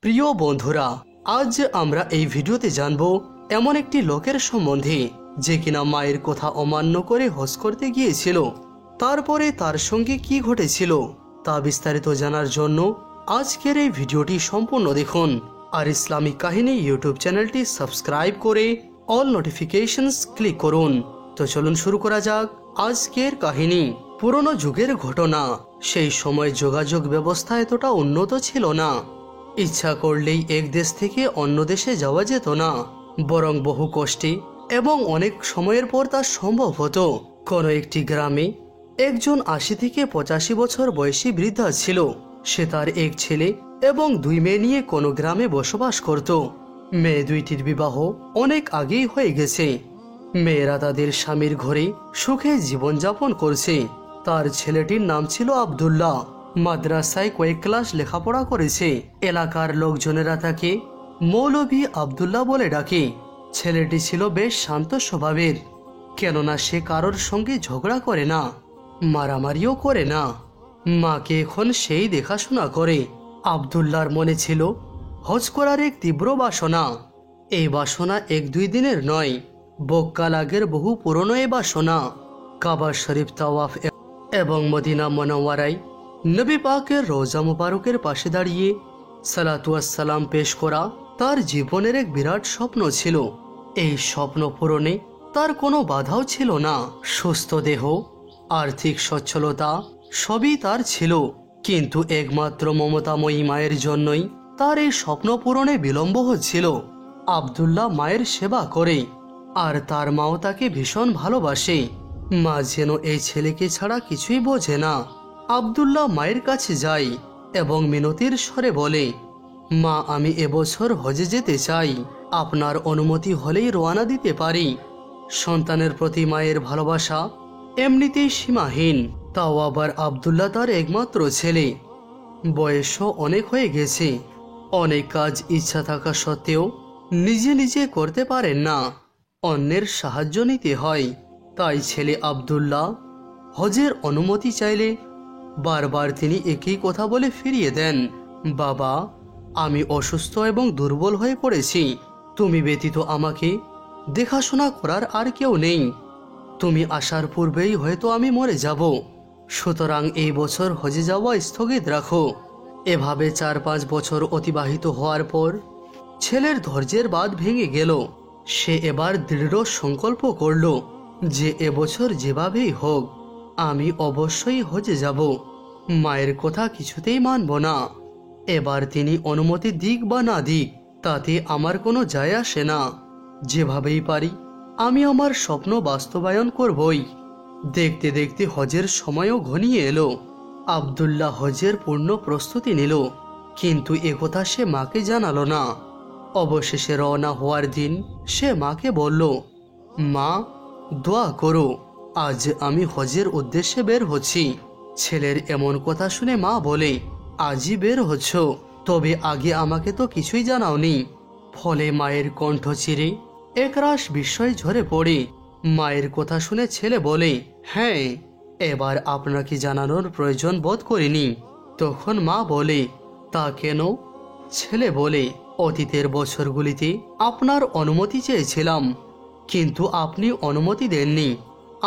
প্রিয় বন্ধুরা, আজ আমরা এই ভিডিওতে জানব এমন একটি লোকের সম্বন্ধে যে কিনা মায়ের কথা অমান্য করে হজ করতে গিয়েছিল। তারপরে তার সঙ্গে কি ঘটেছিল তা বিস্তারিত জানার জন্য আজকের এই ভিডিওটি সম্পূর্ণ দেখুন। আর ইসলামিক কাহিনী ইউটিউব চ্যানেলটি সাবস্ক্রাইব করে অল নোটিফিকেশনস ক্লিক করুন। তো চলুন শুরু করা যাক আজকের কাহিনী। পুরনো যুগের ঘটনা। সেই সময় যোগাযোগ ব্যবস্থা এতটা উন্নত ছিল না। ইচ্ছা করলেই এক দেশ থেকে অন্য দেশে যাওয়া যেত না, বরং বহু কষ্টে এবং অনেক সময়ের পর তা সম্ভব হতো। কোনো একটি গ্রামে একজন ৮০ থেকে ৮৫ বছর বয়সী বৃদ্ধা ছিল। সে তার এক ছেলে এবং ২ মেয়ে নিয়ে কোনো গ্রামে বসবাস করত। মেয়ে দুইটির বিবাহ অনেক আগেই হয়ে গেছে। মেয়েরা তাদের স্বামীর ঘরে সুখে জীবনযাপন করছে। তার ছেলেটির নাম ছিল আব্দুল্লাহ। মাদ্রাসায় কয়েক ক্লাস লেখাপড়া করেছে। এলাকার লোকজনেরা তাকে মৌলভী আব্দুল্লাহ বলে ডাকে। ছেলেটি ছিল বেশ শান্ত স্বভাবের, কেননা সে কারোর সঙ্গে ঝগড়া করে না, মারামারিও করে না। মাকে এখন সেই দেখাশোনা করে। আব্দুল্লাহর মনে ছিল হজ করার এক তীব্র বাসনা। এই বাসনা ১-২ দিনের নয়, বহুকাল আগের বহু পুরনো এই বাসনা। কাবা শরীফ তাওয়াফ এবং মদিনা মুনাওয়ারায় নবী পাকের রওজা মুবারকের পাশে দাঁড়িয়ে সালাতু ওয়াস সালাম পেশ করা তার জীবনের এক বিরাট স্বপ্ন ছিল। এই স্বপ্ন পূরণে তার কোনো বাধাও ছিল না। সুস্থ দেহ, আর্থিক সচ্ছলতা সবই তার ছিল, কিন্তু একমাত্র মমতাময়ী মায়ের জন্যই তার এই স্বপ্ন পূরণে বিলম্ব হচ্ছিল। আব্দুল্লাহ মায়ের সেবা করে, আর তার মাও তাকে ভীষণ ভালোবাসে। মা যেন এই ছেলেকে ছাড়া কিছুই বোঝে না। আব্দুল্লাহ মায়ের কাছে যায় এবং মিনতির স্বরে বলে, মা, আমি এবছর হজে যেতে চাই। আপনার অনুমতি হলেই রওনা দিতে পারি। সন্তানের প্রতি মায়ের ভালোবাসা এমনিতেই সীমাহীন, তাও আবার আব্দুল্লাহ তার একমাত্র ছেলে। বয়সও অনেক হয়ে গেছে। অনেক কাজ ইচ্ছা থাকা সত্ত্বেও নিজে নিজে করতে পারেন না, অন্যের সাহায্য নিতে হয়। তাই ছেলে আব্দুল্লাহ হজের অনুমতি চাইলে বারবার তিনি একই কথা বলে ফিরিয়ে দেন, বাবা, আমি অসুস্থ এবং দুর্বল হয়ে পড়েছি। তুমি ব্যতীত আমাকে দেখাশোনা করার আর কেউ নেই। তুমি আসার পূর্বেই হয়তো আমি মরে যাব। সুতরাং এই বছর হজে যাওয়া স্থগিত রাখো। এভাবে ৪-৫ বছর অতিবাহিত হওয়ার পর ছেলের ধৈর্যের বাঁধ ভেঙে গেল। সে এবার দৃঢ় সংকল্প করল যে এবছর যেভাবেই হোক আমি অবশ্যই হজে যাব। মায়ের কথা কিছুতেই মানব না। এবার তিনি অনুমতি দিক বা না দিক তাতে আমার কোনো যায় আসে না। যেভাবেই পারি আমি আমার স্বপ্ন বাস্তবায়ন করবই। দেখতে দেখতে হজের সময়ও ঘনিয়ে এলো। আব্দুল্লাহ হজের পূর্ণ প্রস্তুতি নিল, কিন্তু একথা সে মাকে জানালো না। অবশেষে রওনা হওয়ার দিন সে মাকে বলল, মা, দোয়া করো, আজ আমি হজের উদ্দেশ্যে বের হচ্ছি। ছেলের এমন কথা শুনে মা বলে, আজই বের হচ্ছ? তবে আগে আমাকে তো কিছুই জানাওনি। ফলে মায়ের কণ্ঠ চিরে একরাশ বিস্ময় ঝরে পড়ে। মায়ের কথা শুনে ছেলে বলে, হ্যাঁ, এবার আপনাকে জানানোর প্রয়োজন বোধ করিনি। তখন মা বলে, তা কেন? ছেলে বলে, অতীতের বছরগুলিতে আপনার অনুমতি চেয়েছিলাম, কিন্তু আপনি অনুমতি দেননি।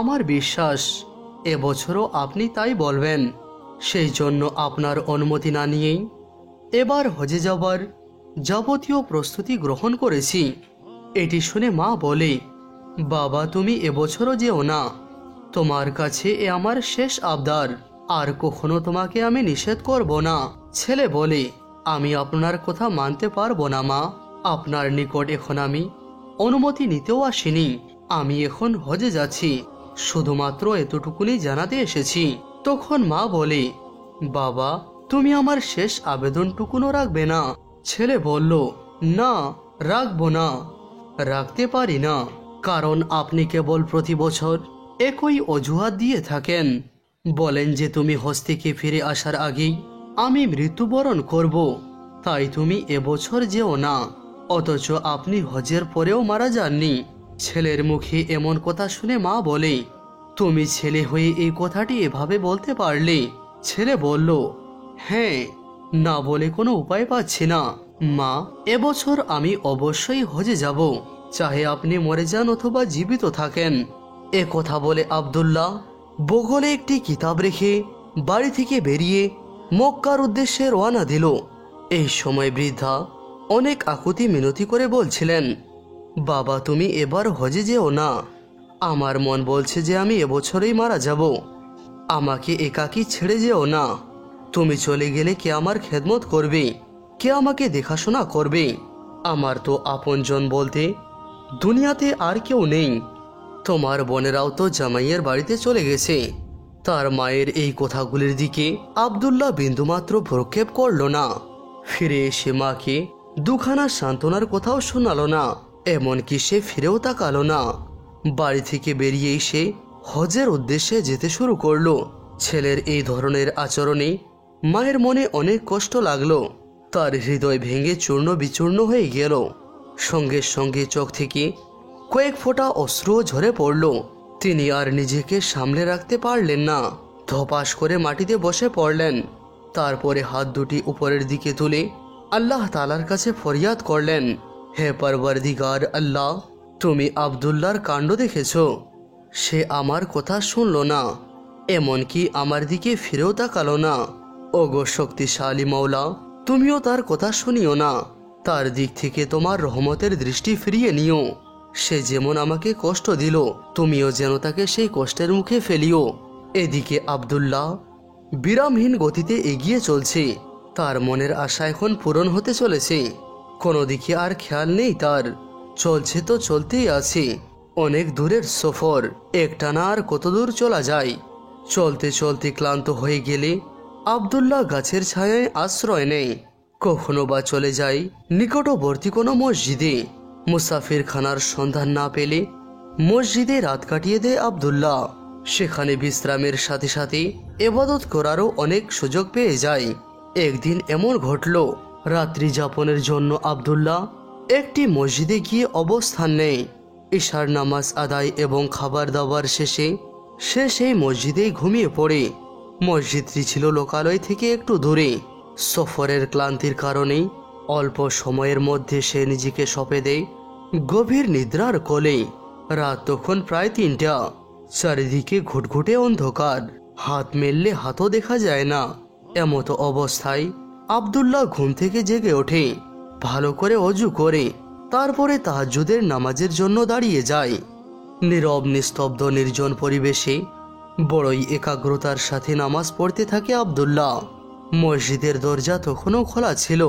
আমার বিশ্বাস এবছরও আপনি তাই বলবেন। সেই জন্য আপনার অনুমতি না নিয়েই এবার হজে যাবার যাবতীয় প্রস্তুতি গ্রহণ করেছি। এটি শুনে মা বলে, বাবা, তুমি এবছরও যেও না। তোমার কাছে এ আমার শেষ আবদার। আর কখনো তোমাকে আমি নিষেধ করব না। ছেলে বলে, আমি আপনার কথা মানতে পারবো না মা। আপনার নিকট এখন আমি অনুমতি নিতেও আসিনি। আমি এখন হজে যাচ্ছি, শুধুমাত্র এতটুকুনি জানাতে এসেছি। তখন মা বলে, বাবা, তুমি আমার শেষ আবেদনটুকুনও রাখবে না? ছেলে বলল, না, রাখবো না, রাখতে পারি না। কারণ আপনি কেবল প্রতি বছর একই অজুহাত দিয়ে থাকেন। বলেন যে তুমি হজ থেকে ফিরে আসার আগেই আমি মৃত্যুবরণ করব, তাই তুমি এবছর যেও না। অথচ আপনি হজের পরেও মারা যাননি। ছেলের মুখে এমন কথা শুনে মা বলে, তুমি ছেলে হয়ে এই কথাটি এভাবে বলতে পারলে? ছেলে বলল, হ্যাঁ, না বলে কোনো উপায় পাচ্ছি না। মা, এবছর আমি অবশ্যই হজে যাব, চাহে আপনি মরে যান অথবা জীবিত থাকেন। এ কথা বলে আব্দুল্লাহ বগলে একটি কিতাব রেখে বাড়ি থেকে বেরিয়ে মক্কার উদ্দেশ্যে রওনা দিল। এই সময় বৃদ্ধা অনেক আকুতি মিনতি করে বলছিলেন, বাবা, তুমি এবার হজে যেও না। আমার মন বলছে যে আমি এবছরেই মারা যাব। আমাকে একাকী ছেড়ে যেও না। তুমি চলে গেলে কে আমার খেদমত করবে, কে আমাকে দেখাশোনা করবে? আমার তো আপনজন বলতে দুনিয়াতে আর কেউ নেই। তোমার বোনেরাও তো জামাইয়ের বাড়িতে চলে গেছে। তার মায়ের এই কথাগুলির দিকে আব্দুল্লাহ বিন্দুমাত্র ভ্রুক্ষেপ করল না। ফিরে এসে মাকে দুখানা সান্ত্বনার কথাও শোনালো না, এমনকি সে ফিরেও তাকালো না। বাড়ি থেকে বেরিয়ে এসে হজের উদ্দেশ্যে যেতে শুরু করলো। ছেলের এই ধরনের আচরণে মায়ের মনে অনেক কষ্ট লাগলো। তার হৃদয় ভেঙে চূর্ণ বিচূর্ণ হয়ে গেল। সঙ্গে সঙ্গে চোখ থেকে কয়েক ফোঁটা অশ্রুও ঝরে পড়ল। তিনি আর নিজেকে সামলে রাখতে পারলেন না। ধপাস করে মাটিতে বসে পড়লেন। তারপরে হাত দুটি উপরের দিকে তুলে আল্লাহ তাআলার কাছে ফরিয়াদ করলেন, হে পরওয়ারদিগার আল্লাহ, তুমি আব্দুল্লাহর কাণ্ড দেখেছ। সে আমার কথা শুনল না, এমনকি আমার দিকে ফিরেও তাকালো না। ওগো শক্তিশালী মাওলা, তুমিও তার কথা শুনিও না। তার দিক থেকে তোমার রহমতের দৃষ্টি ফিরিয়ে নিও। সে যেমন আমাকে কষ্ট দিল, তুমিও যেন তাকে সেই কষ্টের মুখে ফেলিও। এদিকে আব্দুল্লাহ বিরামহীন গতিতে এগিয়ে চলছে। তার মনের আশা এখন পূরণ হতে চলেছে। কোনো দিকে আর খেয়াল নেই তার। চলছে তো চলতেই আছে। অনেক দূরের সফর, একটানা আর কত দূর চলা যায়। চলতে চলতে ক্লান্ত হয়ে গেলে আব্দুল্লাহ গাছের ছায়ায় আশ্রয় নেয়। কখনো বা চলে যায় নিকটবর্তী কোনো মসজিদে। মুসাফির খানার সন্ধান না পেলে মসজিদে রাত কাটিয়ে দেয় আব্দুল্লাহ। সেখানে বিশ্রামের সাথে সাথে ইবাদত করারও অনেক সুযোগ পেয়ে যায়। একদিন এমন ঘটল, রাত্রি যাপনের জন্য আব্দুল্লাহ একটি মসজিদে গিয়ে অবস্থান নেয়। ইশার নামাজ আদায় এবং খাবার দাবার শেষে সে সেই মসজিদেই ঘুমিয়ে পড়ে। মসজিদটি ছিল লোকালয় থেকে একটু দূরে। সফরের ক্লান্তির কারণে অল্প সময়ের মধ্যে সে নিজেকে সঁপে দেয় গভীর নিদ্রার কোলে। রাত তখন প্রায় ৩টা। চারিদিকে ঘুটঘুটে অন্ধকার, হাত মেললে হাতও দেখা যায় না। এমতো অবস্থায় আব্দুল্লাহ ঘুম থেকে জেগে ওঠে, ভালো করে অজু করে তারপরে তাহাজ্জুদের নামাজের জন্য দাঁড়িয়ে যায়। নীরব নিস্তব্ধ নির্জন পরিবেশে বড়ই একাগ্রতার সাথে নামাজ পড়তে থাকে আব্দুল্লাহ। মসজিদের দরজা তখনও খোলা ছিল।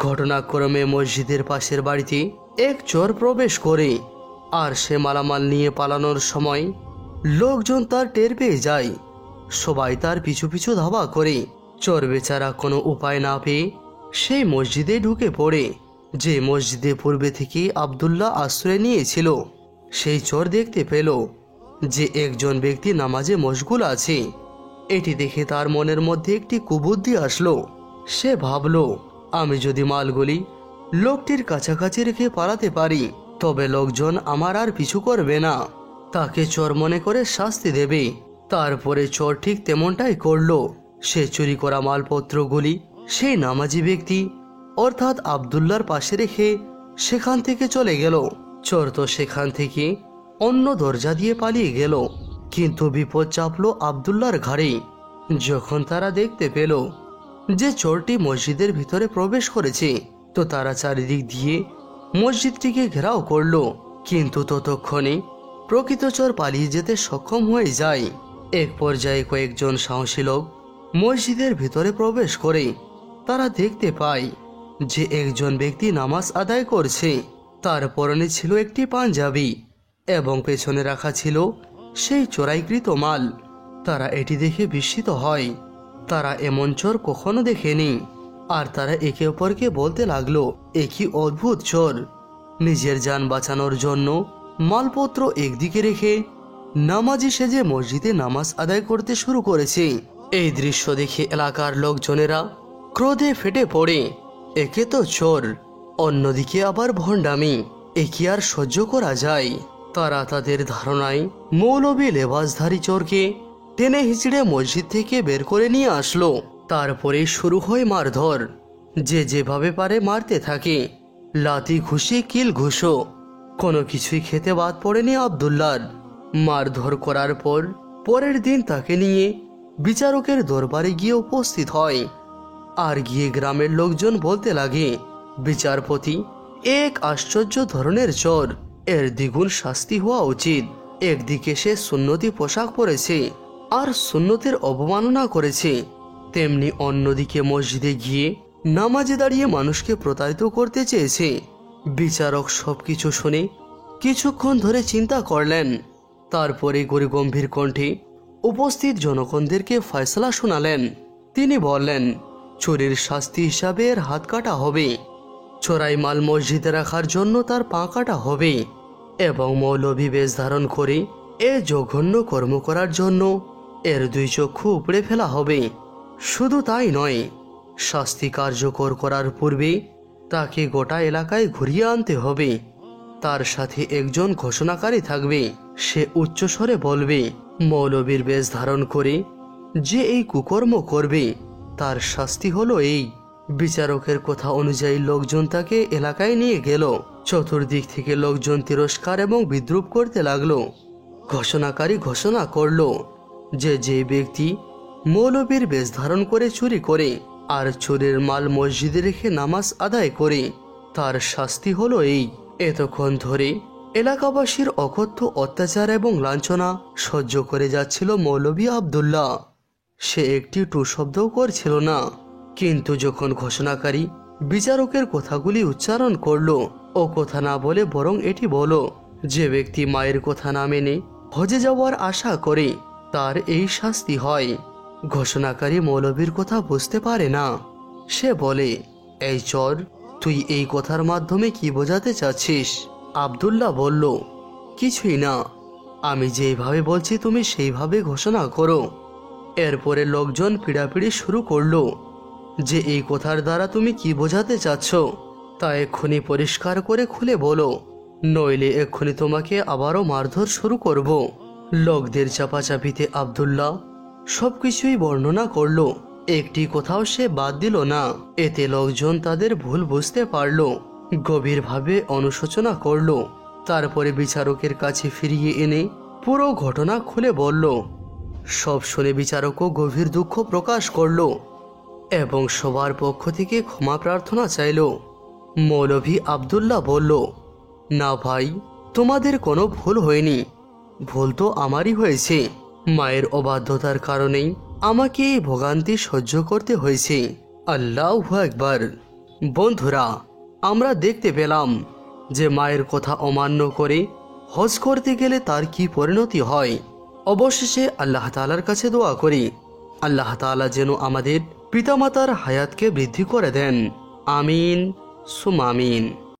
ঘটনাক্রমে মসজিদের পাশের বাড়িতে এক চোর প্রবেশ করে, আর সে মালামাল নিয়ে পালানোর সময় লোকজন তার টের পেয়ে যায়। সবাই তার পিছু পিছু ধাওয়া করে। চোর বেচারা কোনো উপায় না পেয়ে সেই মসজিদে ঢুকে পড়ে, যে মসজিদে পূর্বে থেকে আব্দুল্লাহ আশ্রয় নিয়েছিল। সেই চোর দেখতে পেল যে একজন ব্যক্তি নামাজে মশগুল আছে। এটি দেখে তার মনের মধ্যে একটি কুবুদ্ধি আসলো। সে ভাবল, আমি যদি মালগুলি লোকটির কাছাকাছি রেখে পালাতে পারি তবে লোকজন আমার আর পিছু করবে না, তাকে চোর মনে করে শাস্তি দেবে। তারপরে চোর ঠিক তেমনটাই করল। সে চুরি করা মালপত্রগুলি সেই নামাজি ব্যক্তি অর্থাৎ আব্দুল্লাহর পাশে রেখে সেখান থেকে চলে গেল। চোর তো সেখান থেকে অন্য দরজা দিয়ে পালিয়ে গেল, কিন্তু বিপদ চাপল আব্দুল্লাহর ঘাড়ে। যখন তারা দেখতে পেল যে চোরটি মসজিদের ভিতরে প্রবেশ করেছে, তো তারা চারিদিক দিয়ে মসজিদটিকে ঘেরাও করল। কিন্তু ততক্ষণে প্রকৃত চোর পালিয়ে যেতে সক্ষম হয়ে যায়। এক পর্যায়ে কয়েকজন সাহসী লোক মসজিদের ভিতরে প্রবেশ করে তারা দেখতে পায় যে একজন ব্যক্তি নামাজ আদায় করছে। তার পরনে ছিল একটি পাঞ্জাবি এবং পেছনে রাখা ছিল সেই চোরাইকৃত মাল। তারা এটি দেখে বিস্মিত হয়। তারা এমন চোর কখনো দেখেনি। আর তারা একে অপরকে বলতে লাগলো, এ কি অদ্ভুত চোর! নিজের যান বাঁচানোর জন্য মালপত্র একদিকে রেখে নামাজি সেজে মসজিদে নামাজ আদায় করতে শুরু করেছে। এই দৃশ্য দেখে এলাকার লোকজনেরা ক্রোধে ফেটে পড়ে। একে তো চোর, অন্যদিকে আবার ভণ্ডামি, এ কি আর সহ্য করা যায়? তারা তাদের ধারণায় মৌলবী লেবাসধারী চোরকে টেনে হিচড়ে মসজিদ থেকে বের করে নিয়ে আসলো। তারপরে শুরু হয় মারধর। যে যেভাবে পারে মারতে থাকে, লাথি ঘুষি কিল ঘুষো, কোনো কিছুই খেতে বাদ পড়েনি আব্দুল্লাহর। মারধর করার পর পরের দিন তাকে নিয়ে বিচারকের দরবারে গিয়ে উপস্থিত হয়। আর গিয়ে গ্রামের লোকজন বলতে লাগে, বিচারপতি, এক আশ্চর্য ধরনের চোর, এর দ্বিগুণ শাস্তি হওয়া উচিত। একদিকে সে সুন্নতি পোশাক পরেছে আর সুন্নতের অবমাননা করেছে, তেমনি অন্যদিকে মসজিদে গিয়ে নামাজে দাঁড়িয়ে মানুষকে প্রতারিত করতে চেয়েছে। বিচারক সবকিছু শুনে কিছুক্ষণ ধরে চিন্তা করলেন। তারপরে গম্ভীর কণ্ঠে উপস্থিত জনগণদেরকে ফয়সালা শোনালেন। তিনি বললেন, চোরের শাস্তি হিসাবে এর হাত কাটা হবে, চোরাই মাল মসজিদে রাখার জন্য তার পা কাটা হবে, এবং মৌলভী বেশ ধারণ করে এ জঘন্য কর্ম করার জন্য এর দুই চক্ষু উপড়ে ফেলা হবে। শুধু তাই নয়, শাস্তি কার্যকর করার পূর্বে তাকে গোটা এলাকায় ঘুরিয়ে আনতে হবে। তার সাথে একজন ঘোষণাকারী থাকবে, সে উচ্চস্বরে বলবে, মৌলবীর বেশ ধারণ করে যে এই কুকর্ম করবে তার শাস্তি হলো এই। বিচারকের কথা অনুযায়ী লোকজন তাকে এলাকায় নিয়ে গেল। চতুর্দিক থেকে লোকজন তিরস্কার এবং বিদ্রুপ করতে লাগলো। ঘোষণাকারী ঘোষণা করল যে যে ব্যক্তি মৌলবীর বেশ ধারণ করে চুরি করে আর চোরের মাল মসজিদে রেখে নামাজ আদায় করে তার শাস্তি হলো এই। এতক্ষণ ধরে এলাকাবাসীর অকথ্য অত্যাচার এবং লাঞ্ছনা সহ্য করে যাচ্ছিল মৌলভী আব্দুল্লাহ। সে একটি টু শব্দও করছিল না। কিন্তু যখন ঘোষণাকারী বিচারকের কথাগুলি উচ্চারণ করলো, ও কথা না বলে বরং এটি বলো, যে ব্যক্তি মায়ের কথা না মেনে হজে যাওয়ার আশা করে তার এই শাস্তি হয়। ঘোষণাকারী মৌলভীর কথা বুঝতে পারে না। সে বলে, এই চোর, তুই এই কথার মাধ্যমে কি বোঝাতে চাচ্ছিস? আব্দুল্লাহ বলল, কিছুই না, আমি যেইভাবে বলছি তুমি সেইভাবে ঘোষণা করো। এরপরে লোকজন পিড়াপিড়ি শুরু করলো যে এই কথার দ্বারা তুমি কি বোঝাতে চাচ্ছ তা এক্ষুনি পরিষ্কার করে খুলে বলো, নইলে এক্ষুনি তোমাকে আবারও মারধর শুরু করব। লোকদের চাপাচাপিতে আব্দুল্লাহ সবকিছুই বর্ণনা করলো, একটি কোথাও সে বাদ দিল না। এতে লোকজন তাদের ভুল বুঝতে পারল, গভীরভাবে অনুশোচনা করল। তারপরে বিচারকের কাছে ফিরিয়ে এনে পুরো ঘটনা খুলে বলল। সব শুনে বিচারকও গভীর দুঃখ প্রকাশ করল এবং সবার পক্ষ থেকে ক্ষমা প্রার্থনা চাইল। মৌলভী আব্দুল্লাহ বলল, না ভাই, তোমাদের কোনো ভুল হয়নি, ভুল তো আমারই হয়েছে। মায়ের অবাধ্যতার কারণেই আমাকে এই ভোগান্তি সহ্য করতে হয়েছে। আল্লাহু আকবার। বন্ধুরা, আমরা দেখতে পেলাম যে মায়ের কথা অমান্য করে হজ করতে গেলে তার কি পরিণতি হয়। অবশেষে আল্লাহ তাআলার কাছে দোয়া করি, আল্লাহ তাআলা যেন আমাদের পিতামাতার হায়াতকে বৃদ্ধি করে দেন। আমিন সুম আমিন।